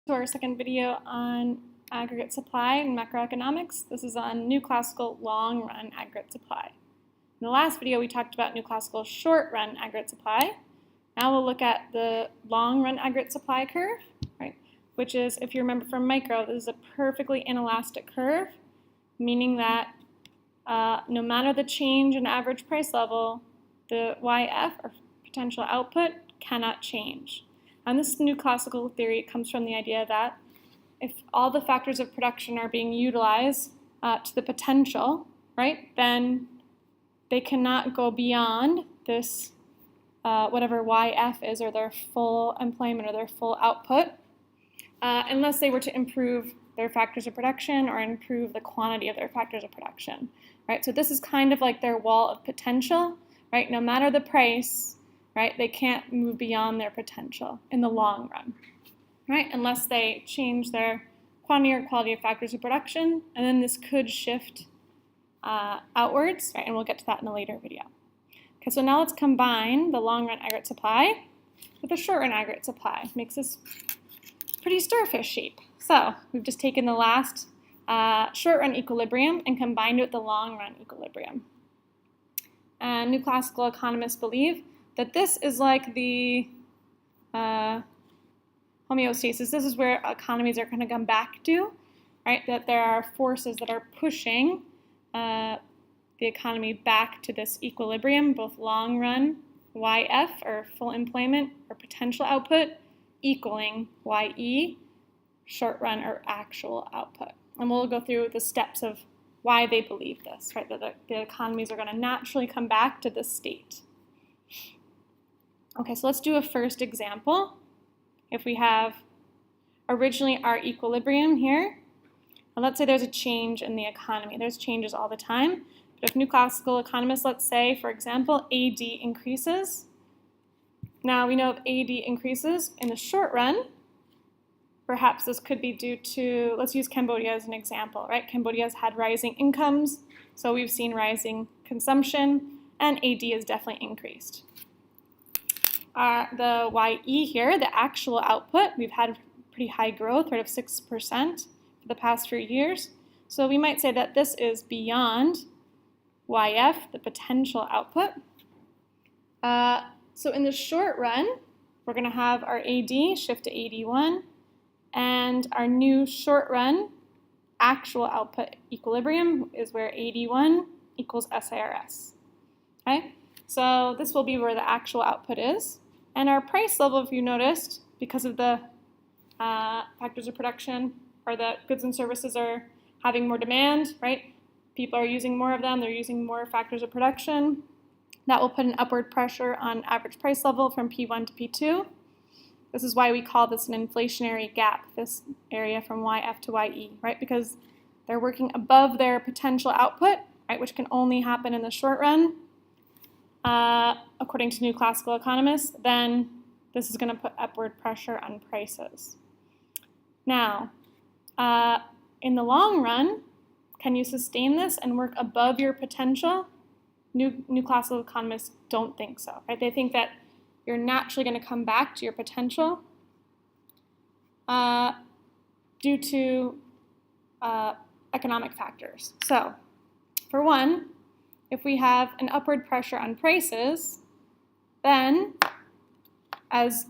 To our second video on aggregate supply and macroeconomics. This is on new classical long-run aggregate supply. In the last video, we talked about new classical short-run aggregate supply. Now we'll look at the long-run aggregate supply curve, right? Which is, if you remember from micro, this is a perfectly inelastic curve, meaning that no matter the change in average price level, the YF, or potential output, cannot change. And this new classical theory comes from the idea that if all the factors of production are being utilized to the potential, right, then they cannot go beyond this, whatever YF is, or their full employment or their full output, unless they were to improve their factors of production or improve the quantity of their factors of production, right? So this is kind of like their wall of potential, right? No matter the price, right, they can't move beyond their potential in the long run, right, unless they change their quantity or quality of factors of production, and then this could shift outwards, right, and we'll get to that in a later video. Okay, so now let's combine the long-run aggregate supply with the short-run aggregate supply. Makes this pretty starfish shape. So we've just taken the last short-run equilibrium and combined it with the long-run equilibrium. And new classical economists believe that this is like the homeostasis. This is where economies are going to come back to, right? That there are forces that are pushing the economy back to this equilibrium, both long run, YF, or full employment, or potential output, equaling YE, short run, or actual output. And we'll go through the steps of why they believe this, right? That the economies are going to naturally come back to this state. Okay, so let's do a first example. If we have originally our equilibrium here, and let's say there's a change in the economy. There's changes all the time. But if new classical economists, let's say, for example, AD increases. Now we know if AD increases in the short run, perhaps this could be due to, let's use Cambodia as an example, right? Cambodia's had rising incomes, so we've seen rising consumption, and AD has definitely increased. The YE here, the actual output, we've had pretty high growth, rate of 6% for the past few years. So we might say that this is beyond YF, the potential output. So in the short run, we're going to have our AD shift to AD1, and our new short run actual output equilibrium is where AD1 equals SIRS. Okay? So this will be where the actual output is. And our price level, if you noticed, because of the factors of production, or the goods and services are having more demand, right? People are using more of them, they're using more factors of production. That will put an upward pressure on average price level from P1 to P2. This is why we call this an inflationary gap, this area from YF to YE, right? Because they're working above their potential output, right, which can only happen in the short run. According to new classical economists, then this is going to put upward pressure on prices. Now, in the long run, can you sustain this and work above your potential? New classical economists don't think so, right? They think that you're naturally going to come back to your potential due to economic factors. So, for one, if we have an upward pressure on prices, then as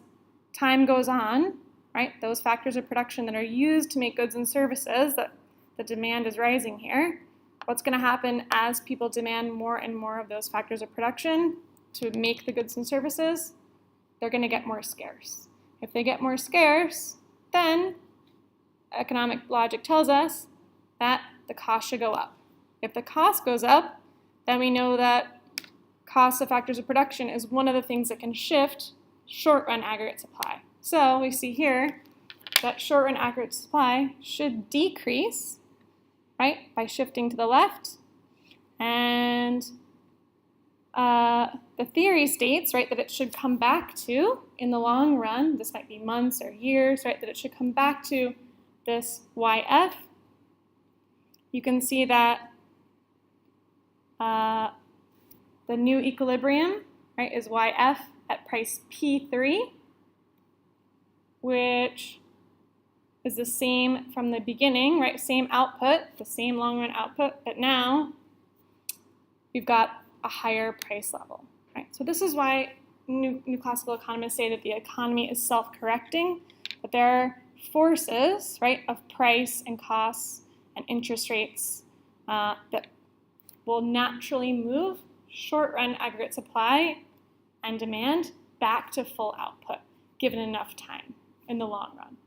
time goes on, right, those factors of production that are used to make goods and services, that the demand is rising here, what's going to happen as people demand more and more of those factors of production to make the goods and services? They're going to get more scarce. If they get more scarce, then economic logic tells us that the cost should go up. If the cost goes up, then we know that cost of factors of production is one of the things that can shift short-run aggregate supply. So we see here that short-run aggregate supply should decrease, right, by shifting to the left. And the theory states, right, that it should come back to, in the long run, this might be months or years, right, that it should come back to this YF. You can see that the new equilibrium, right, is YF at price P3, which is the same from the beginning, right? Same output, the same long run output, but now we've got a higher price level, right? So this is why new classical economists say that the economy is self-correcting, but there are forces, right, of price and costs and interest rates that will naturally move short-run aggregate supply and demand back to full output, given enough time in the long run.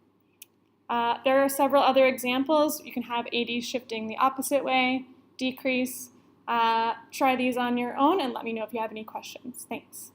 There are several other examples. You can have AD shifting the opposite way, decrease. Try these on your own and let me know if you have any questions. Thanks.